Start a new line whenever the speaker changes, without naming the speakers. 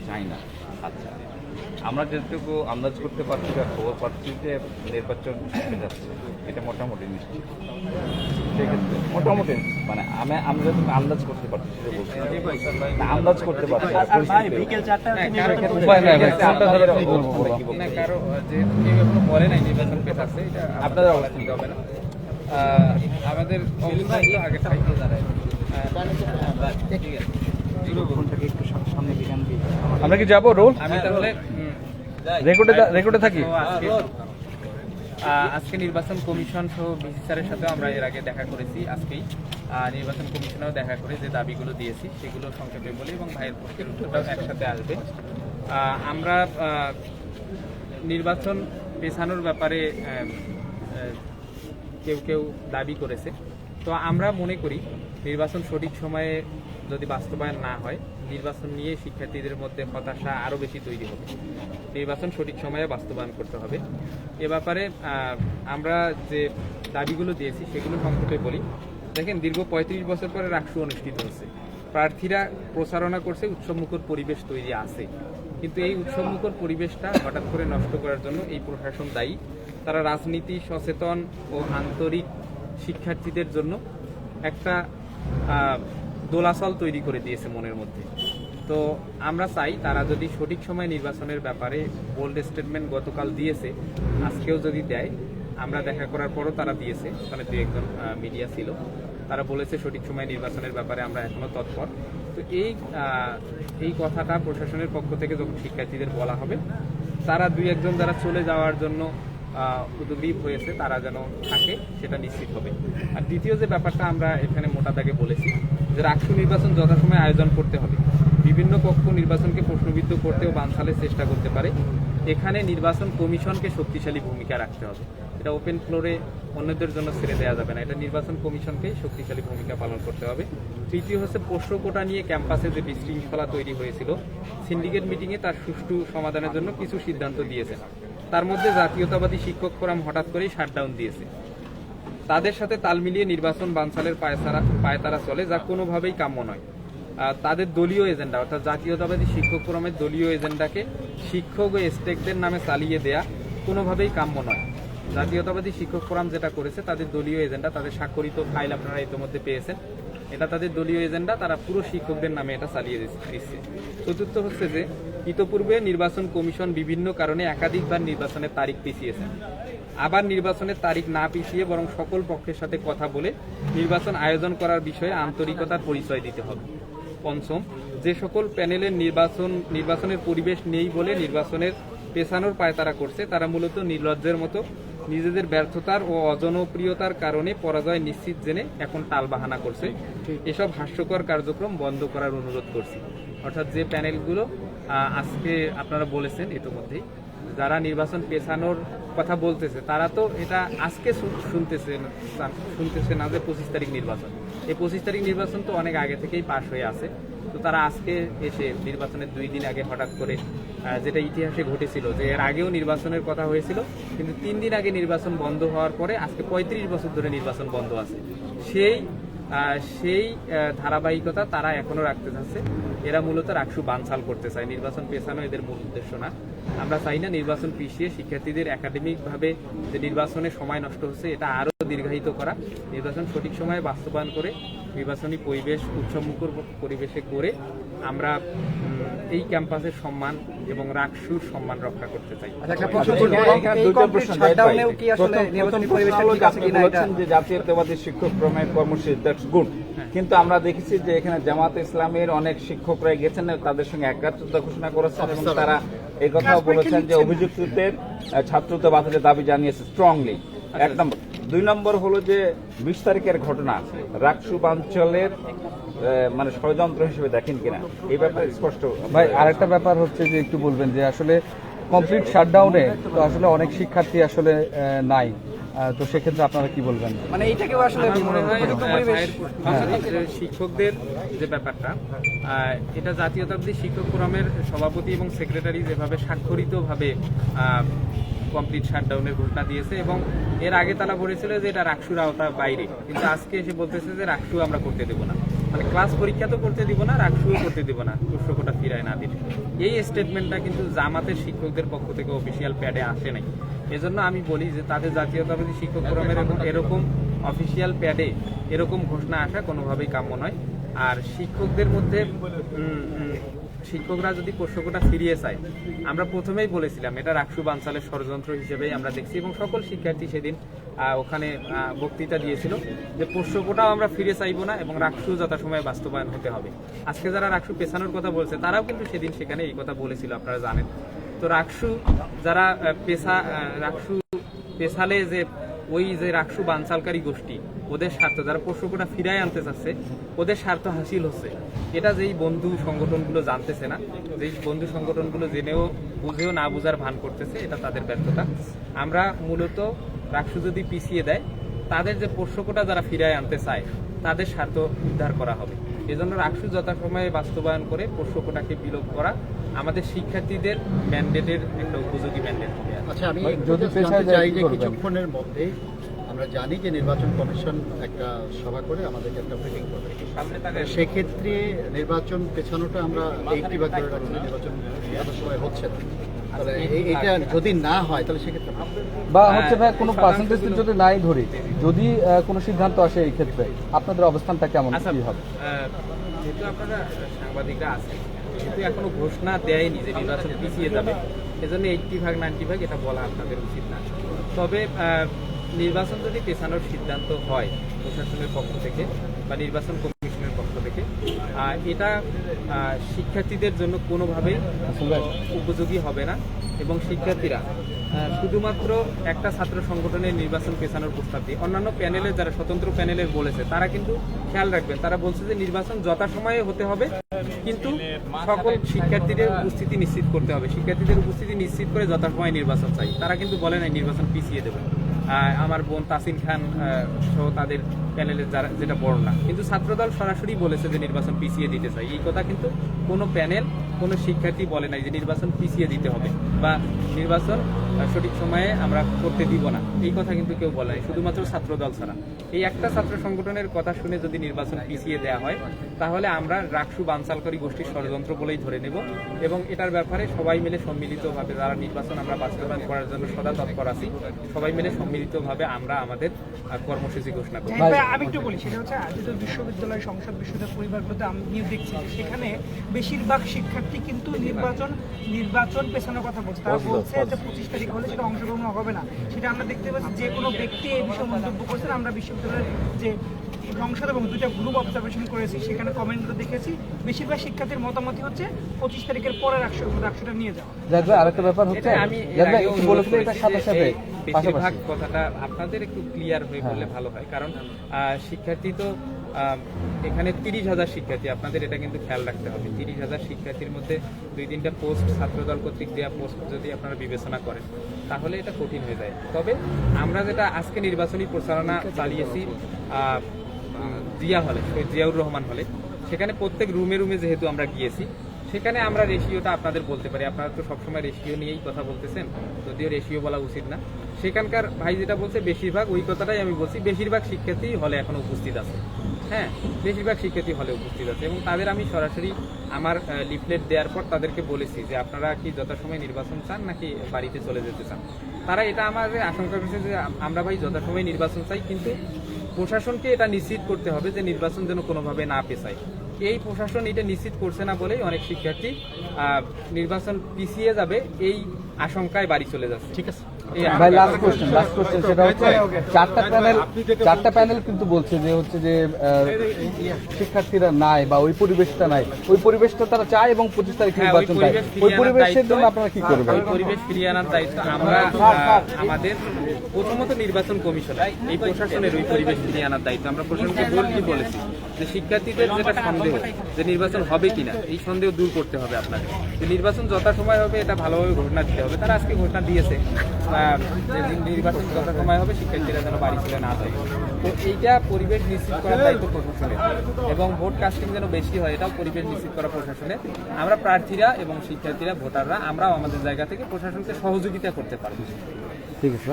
চাই না। আচ্ছা, আমরা যেটুকু আন্দাজ করতে পারছি বা খবর পাচ্ছি যে নির্বাচন হয়ে যাচ্ছে, এটা মোটামুটি নিশ্চিত। সেক্ষেত্রে মোটামুটি মানে আমরা যতটুকু আন্দাজ করতে পারছি সেটা বলছি না, আন্দাজ করতে পারছি না।
বিকেল 4টা
কারো যে কেউ এখনো বলে নাই নির্বাচন পেতে আছে, এটা
আপনাদের অবস্থা
ঠিক হবে না। আমাদের অবস্থান তো আগে থাকতে দাঁড়ায়। ঠিক আছে,
আমরা কি যাবো রোল
আমি তাহলে
রেকর্ডে থাকি।
তো আজকে নির্বাচন কমিশন সহ বিসি স্যারের সাথে আমরা এর আগে দেখা করেছি। আজকেই নির্বাচন কমিশনেও দেখা করে যে দাবিগুলো দিয়েছি সেগুলো সংক্ষেপে বলি এবং ভাইয়ের প্রশ্নের উত্তরটাও একসাথে আসবে। আমরা নির্বাচন পেছানোর ব্যাপারে কেউ কেউ দাবি করেছে, তো আমরা মনে করি নির্বাচন সঠিক সময়ে যদি বাস্তবায়ন না হয়, নির্বাচন নিয়ে শিক্ষার্থীদের মধ্যে হতাশা আরও বেশি তৈরি হবে। নির্বাচন সঠিক সময়ে বাস্তবায়ন করতে হবে। এ ব্যাপারে আমরা যে দাবিগুলো দিয়েছি সেগুলো সংক্ষেপে বলি। দেখেন, দীর্ঘ ৩৫ বছর পরে রাকসু অনুষ্ঠিত হচ্ছে। প্রার্থীরা প্রচারণা করছে, উৎসবমুখর পরিবেশ তৈরি আছে, কিন্তু এই উৎসবমুখর পরিবেশটা হঠাৎ করে নষ্ট করার জন্য এই প্রশাসন দায়ী। তারা রাজনীতি সচেতন ও আন্তরিক শিক্ষার্থীদের জন্য একটা দোলাচল তৈরি করে দিয়েছে মনের মধ্যে। তো আমরা চাই তারা যদি সঠিক সময় নির্বাচনের ব্যাপারে বোল্ড স্টেটমেন্ট গতকাল দিয়েছে, আজকেও যদি দেয়, আমরা দেখা করার পরও তারা দিয়েছে, ওখানে দু একজন মিডিয়া ছিল, তারা বলেছে সঠিক সময় নির্বাচনের ব্যাপারে আমরা এখনো তৎপর। তো এই কথাটা প্রশাসনের পক্ষ থেকে যখন শিক্ষার্থীদের বলা হবে, তারা দুই একজন যারা চলে যাওয়ার জন্য উদ্গ্রীব হয়েছে তারা যেন থাকে, সেটা নিশ্চিত হবে। আর দ্বিতীয় যে ব্যাপারটা আমরা এখানে মোটা দাগে বলেছি যে রাকসু নির্বাচন যথাসময়ে আয়োজন করতে হবে। বিভিন্ন পক্ষ নির্বাচনকে প্রশ্নবিদ্ধ করতে ও বানচালের চেষ্টা করতে পারে, এখানে নির্বাচন কমিশনকে শক্তিশালী ভূমিকা রাখতে হবে। এটা ওপেন ফ্লোরে অন্যদের জন্য ছেড়ে দেওয়া যাবে না, এটা নির্বাচন কমিশনকেই শক্তিশালী ভূমিকা পালন করতে হবে। তৃতীয় হচ্ছে পোষ্য কোটা নিয়ে ক্যাম্পাসে যে বিশৃঙ্খলা তৈরি হয়েছিল, সিন্ডিকেট মিটিংয়ে তার সুষ্ঠু সমাধানের জন্য কিছু সিদ্ধান্ত দিয়েছে। তার মধ্যে জাতীয়তাবাদী শিক্ষক ফোরাম হঠাৎ করেই শাটডাউন দিয়েছে। তাদের সাথে তাল মিলিয়ে নির্বাচন বানচালের পায়তারা চলে, যা কোনোভাবেই কাম্য নয়। তাদের দলীয় এজেন্ডা অর্থাৎ জাতীয়তাবাদী শিক্ষক ফোরামের দলীয় এজেন্ডাকে শিক্ষক ও স্টেকদের নামে চালিয়ে দেয়া কোনোভাবেই কাম্য নয়। জাতীয়তাবাদী শিক্ষক ফোরাম যেটা করেছে, তাদের দলীয় এজেন্ডা, তাদের স্বাক্ষরিত ফাইল আপনারা ইতিমধ্যে পেয়েছেন, এটা তাদের দলীয় এজেন্ডা, তারা পুরো শিক্ষকদের নামে এটা চালিয়ে দিচ্ছে। চতুর্থ হচ্ছে যে ইতোপূর্বে নির্বাচন কমিশন বিভিন্ন কারণে একাধিকবার নির্বাচনের তারিখ পিছিয়েছে। আবার নির্বাচনের তারিখ না পিছিয়ে বরং সকল পক্ষের সাথে কথা বলে নির্বাচন আয়োজন করার বিষয়ে আন্তরিকতার পরিচয় দিতে হবে। পঞ্চম, যে সকল প্যানেলের নির্বাচনের পরিবেশ নেই বলে নির্বাচনের পেছানোর পায়তারা করছে, তারা মূলত নির্লজ্জের মতো নিজেদের ব্যর্থতার ও অজনপ্রিয়তার কারণে পরাজয় নিশ্চিত জেনে এখন টালবাহানা করছে। এসব হাস্যকর কার্যক্রম বন্ধ করার অনুরোধ করছি। অর্থাৎ যে প্যানেলগুলো আজকে আপনারা বলেছেন ইতিমধ্যেই, যারা নির্বাচন পেছানোর কথা বলতেছে, তারা তো এটা আজকে শুনতেছে না যে 25 তারিখ নির্বাচন। এই 25 তারিখ নির্বাচন তো অনেক আগে থেকেই পাশ হয়ে আছে। তো তারা আজকে এসে নির্বাচনের 2 দিন আগে হঠাৎ করে, যেটা ইতিহাসে ঘটেছিল যে এর আগেও নির্বাচনের কথা হয়েছিল, কিন্তু 3 দিন আগে নির্বাচন বন্ধ হওয়ার পরে আজকে 35 বছর ধরে নির্বাচন বন্ধ আছে, সেই ধারাবাহিকতা তারা এখনো রাখতে চাচ্ছে। এরা মূলত রাকসু বানচাল করতে চায়, নির্বাচন পেছানো এদের মূল উদ্দেশ্য না। আমরা চাই না নির্বাচন পিছিয়ে শিক্ষার্থীদের একাডেমিকভাবে যে নির্বাচনে সময় নষ্ট হচ্ছে এটা আরও দীর্ঘায়িত করা, নির্বাচন সঠিক সময়ে বাস্তবায়ন করে নির্বাচনী পরিবেশ উৎসবমুখর পরিবেশে করে আমরা এই ক্যাম্পাসের সম্মান এবং রাকসুর সম্মান রক্ষা করতে চাই।
জাতীয়তাবাদী শিক্ষক ফোরামের কর্মসূচি দ্যাটস গুড, কিন্তু আমরা দেখেছি যে এখানে জামাত ইসলামের অনেক শিক্ষকরা গেছেন, তাদের সঙ্গে একাত্মতা ঘোষণা করেছেন এবং তারা এই কথাও বলেছেন যে অভিযুক্তদের ছাত্রত্ব বাতিলের দাবি জানিয়েছে স্ট্রংলি। 1 নম্বর। 2 নম্বর হলো যে 20 তারিখের ঘটনা রাকসু বানচালের মানে ষড়যন্ত্র হিসেবে দেখেন কিনা, এই ব্যাপারে স্পষ্ট।
ভাই, আরেকটা ব্যাপার হচ্ছে যে একটু বলবেন যে আসলে কমপ্লিট শাটডাউনে তো আসলে অনেক শিক্ষার্থী আসলে নাই, তো সেক্ষেত্রে আপনারা কি বলবেন?
মানে এইটাকেও আসলে শিক্ষকদের যে ব্যাপারটা, এটা জাতীয়তাবাদী শিক্ষক ফোরামের সভাপতি এবং সেক্রেটারি যেভাবে স্বাক্ষরিতভাবে কমপ্লিট শাটডাউনের ঘোষণা দিয়েছে এবং এর আগে তারা বলেছিল যে এটা রাকসুর আওতার বাইরে, কিন্তু আজকে এসে বলতেছে যে রাকসু আমরা করতে দেবো না। মানে ক্লাস পরীক্ষা তো করতে দিব না, রাকসুও করতে দিব না, প্রশ্ন কোটা ফিরায় না দিলে। এই স্টেটমেন্টটা কিন্তু জামাতের শিক্ষকদের পক্ষ থেকে অফিসিয়াল প্যাডে আসে নাই। এজন্য আমি বলি যে তাদের জাতীয়তাবাদী শিক্ষক ফোরামের এরকম অফিসিয়াল প্যাডে এরকম ঘোষণা আসা কোনোভাবেই কাম্য নয়। আর শিক্ষকদের মধ্যে শিক্ষকরা যদি প্রশ্নটা ফিরিয়ে চায়, আমরা প্রথমেই বলেছিলাম এটা রাকসু বানচালের ষড়যন্ত্র হিসেবেই আমরা দেখছি, এবং সকল শিক্ষার্থী সেদিন ওখানে বক্তৃতা দিয়েছিল যে প্রশ্নটাও আমরা ফিরে চাইবো না এবং রাকসু যথাসময়ে বাস্তবায়ন হতে হবে। আজকে যারা রাকসু পেছানোর কথা বলছে তারাও কিন্তু সেদিন সেখানে এই কথা বলেছিল, আপনারা জানেন। তো রাকসু যারা রাকসু পেছালে যে ওই যে রাকসু বানচালকারী গোষ্ঠী, ওদের স্বার্থ যারা প্রশ্নটা ফিরায় আনতে চাচ্ছে, ওদের স্বার্থ হাসিল হচ্ছে। এটা যেই বন্ধু সংগঠনগুলো জানতেছে না, যেই বন্ধু সংগঠনগুলো জেনেও বুঝেও না বুঝার ভান করতেছে, এটা তাদের ব্যর্থতা। আমরা মূলত রাকসু যদি পিছিয়ে দেয়, তাদের যে প্রশ্নটা যারা ফিরায় আনতে চায় তাদের স্বার্থ উদ্ধার করা হবে। এজন্য রাকসু যথাসময়ে বাস্তবায়ন করে প্রশ্নটাকে বিলোপ করা আমাদের শিক্ষার্থীদের ম্যান্ডেটের একটা উপযোগী ম্যান্ডেট হবে।
আচ্ছা, আমি
যদি
একটু
পেশায়
জানতে
যায়
চাই
কি
যে
করবেন?
কিছুক্ষণের মধ্যে আমরা জানি যে নির্বাচন কমিশন একটা সভা করে আমাদেরকে একটা ব্রিফিং করবে। সেক্ষেত্রে নির্বাচন পেছানোটা আমরা 80 ভাগ করে রাখছি, নির্বাচন এত সময় হচ্ছে না। তাহলে এটা যদি না হয় তাহলে সেক্ষেত্রে
বা হচ্ছে ভাই কোনো পার্সেন্টেজ যদি নাই ধরি, যদি কোনো সিদ্ধান্ত আসে এই ক্ষেত্রে আপনাদের অবস্থানটা কেমন
আচ্ছা,
কি হবে?
যেহেতু আপনারা সাংবাদিকরা আছেন, যেহেতু এখনো ঘোষণা দেয়নি যে নির্বাচন পিছিয়ে যাবে, এজন্য 80 ভাগ 90 ভাগ এটা বলা আপনাদের উচিত না। তবে নির্বাচন যদি পেছানোর সিদ্ধান্ত হয় প্রশাসনের পক্ষ থেকে বা নির্বাচন কমিশনের পক্ষ থেকে, এটা শিক্ষার্থীদের জন্য কোনোভাবেই উপযোগী হবে না। এবং শিক্ষার্থীরা শুধুমাত্র একটা ছাত্র সংগঠনের নির্বাচন পেছানোর প্রস্তাব দিয়ে, অন্যান্য প্যানেলের যারা স্বতন্ত্র প্যানেলের বলেছে তারা কিন্তু খেয়াল রাখবেন, তারা বলছে যে নির্বাচন যথাসময়ে হতে হবে, কিন্তু সকল শিক্ষার্থীদের উপস্থিতি নিশ্চিত করতে হবে। শিক্ষার্থীদের উপস্থিতি নিশ্চিত করে যথাসময়ে নির্বাচন চাই, তারা কিন্তু বলে নাই নির্বাচন পিছিয়ে দেবে। আমার বোন তাসিন খান সহ তাদের প্যানেলের যারা যেটা বড় না, কিন্তু ছাত্রদল সরাসরি বলেছে যে নির্বাচন পিছিয়ে দিতে চাই। এই কথা কিন্তু কোনো প্যানেল কোনো শিক্ষার্থী বলে নাই যে নির্বাচন পিছিয়ে দিতে হবে বা নির্বাচন সঠিক সময়ে আমরা করতে দিব না, এই কথা কিন্তু কেউ বলে নাই, শুধুমাত্র ছাত্রদল ছাড়া। এই একটা ছাত্র সংগঠনের কথা শুনে যদি নির্বাচন পিছিয়ে দেওয়া হয়, তাহলে আমরা রাকসু বানচালকারী গোষ্ঠীর ষড়যন্ত্র বলেই ধরে নেব এবং এটার ব্যাপারে সবাই মিলে সম্মিলিতভাবে, যারা নির্বাচন আমরা বাস্তবায়ন করার জন্য সদা তৎপর আছি, সবাই মিলে সম্মিলিতভাবে আমরা আমাদের কর্মসূচি ঘোষণা করব।
আমি একটু বলি, সেটা হচ্ছে আদিত্য বিশ্ববিদ্যালয়, সংসদ বিশ্ববিদ্যালয় পরিবারগুলোতে আমি দেখছি যে সেখানে বেশিরভাগ শিক্ষার্থী কিন্তু নির্বাচন পেছানোর কথা বলছে। তারা বলছে যে 25 তারিখ হলে সেটা অংশগ্রহণ হবে না। সেটা আমরা দেখতে পাচ্ছি যে কোনো ব্যক্তি এই বিষয়ে মন্তব্য করছেন। আমরা বিশ্ববিদ্যালয়ের যে সংসদ এবং 2টা গ্রুপ অবজারভেশন করেছি, সেখানে কমেন্টগুলো দেখেছি, বেশিরভাগ শিক্ষার্থীর মতামতই হচ্ছে 25 তারিখের পরে রাকসুটা নিয়ে যাওয়া।
আরেকটা ব্যাপার হচ্ছে
আমি
এটা সাথে সাথে
বেশিরভাগ কথাটা আপনাদের একটু ক্লিয়ার হয়ে বললে ভালো হয়, কারণ শিক্ষার্থী তো এখানে 30,000 শিক্ষার্থী, আপনাদের এটা কিন্তু খেয়াল রাখতে হবে। 30,000 শিক্ষার্থীর মধ্যে 2-3টা পোস্ট ছাত্রদল কর্তৃক দেওয়া পোস্ট যদি আপনারা বিবেচনা করেন, তাহলে এটা কঠিন হয়ে যায়। তবে আমরা যেটা আজকে নির্বাচনী প্রচারণা চালিয়েছি জিয়া হলে, জিয়াউর রহমান হলে, সেখানে প্রত্যেক রুমে রুমে যেহেতু আমরা গিয়েছি, সেখানে আমরা রেশিওটা আপনাদের বলতে পারি। আপনারা তো সবসময় রেশিও নিয়েই কথা বলতেছেন, যদিও রেশিও বলা উচিত না। সেখানকার ভাই যেটা বলছে বেশিরভাগ, ওই কথাটাই আমি বলছি, বেশিরভাগ শিক্ষার্থী হলে এখনো উপস্থিত আছে। হ্যাঁ, বেশিরভাগ শিক্ষার্থী হলে উপস্থিত আছে এবং তাদের আমি সরাসরি আমার লিফলেট দেওয়ার পর তাদেরকে বলেছি যে আপনারা কি যথাসময়ে নির্বাচন চান নাকি বাড়িতে চলে যেতে চান। তারা এটা আমাদের আশঙ্কা করছে যে আমরা ভাই যথাসময়ে নির্বাচন চাই, কিন্তু প্রশাসনকে এটা নিশ্চিত করতে হবে যে নির্বাচন যেন কোনোভাবে না পেছায়। এই প্রশাসন এটা নিশ্চিত করছে না বলেই অনেক শিক্ষার্থী নির্বাচন পিছিয়ে যাবে এই আশঙ্কায় বাড়ি চলে যাচ্ছে। ঠিক আছে
ভাই, লাস্ট কোশ্চেন সেটা হচ্ছে চারটা প্যানেল কিন্তু বলছে যে হচ্ছে যে শিক্ষার্থীরা নাই বা ওই পরিবেশটা নাই, ওই পরিবেশটা তারা চায় এবং 25 তারিখ নির্বাচন চায়। ওই পরিবেশের জন্য আপনারা কি করবেন?
ওই পরিবেশ ফিরিয়ে আনার দায়িত্ব আমরা আমাদের প্রথমত নির্বাচন কমিশন, এই প্রশাসনের ওই পরিবেশ ফিরিয়ে আনার দায়িত্ব। আমরা প্রশাসনকে বলেছি যে শিক্ষার্থীদের যেটা সন্দেহ যে নির্বাচন হবে কিনা, এই সন্দেহ দূর করতে হবে আপনাদের। যে নির্বাচন যথাসময় হবে এটা ভালোভাবে ঘোষণা দিতে হবে। তারা আজকে ঘোষণা দিয়েছে নির্বাচন যথাসময় হবে, শিক্ষার্থীরা যেন বাড়ি চলে না যায়। তো এইটা পরিবেশ নিশ্চিত করার দায়িত্ব প্রশাসনের এবং ভোট কাস্টিং যেন বেশি হয়, এটাও পরিবেশ নিশ্চিত করা প্রশাসনের। আমরা প্রার্থীরা এবং শিক্ষার্থীরা, ভোটাররা, আমরাও আমাদের জায়গা থেকে প্রশাসনকে সহযোগিতা করতে পারবো।
ঠিক আছে।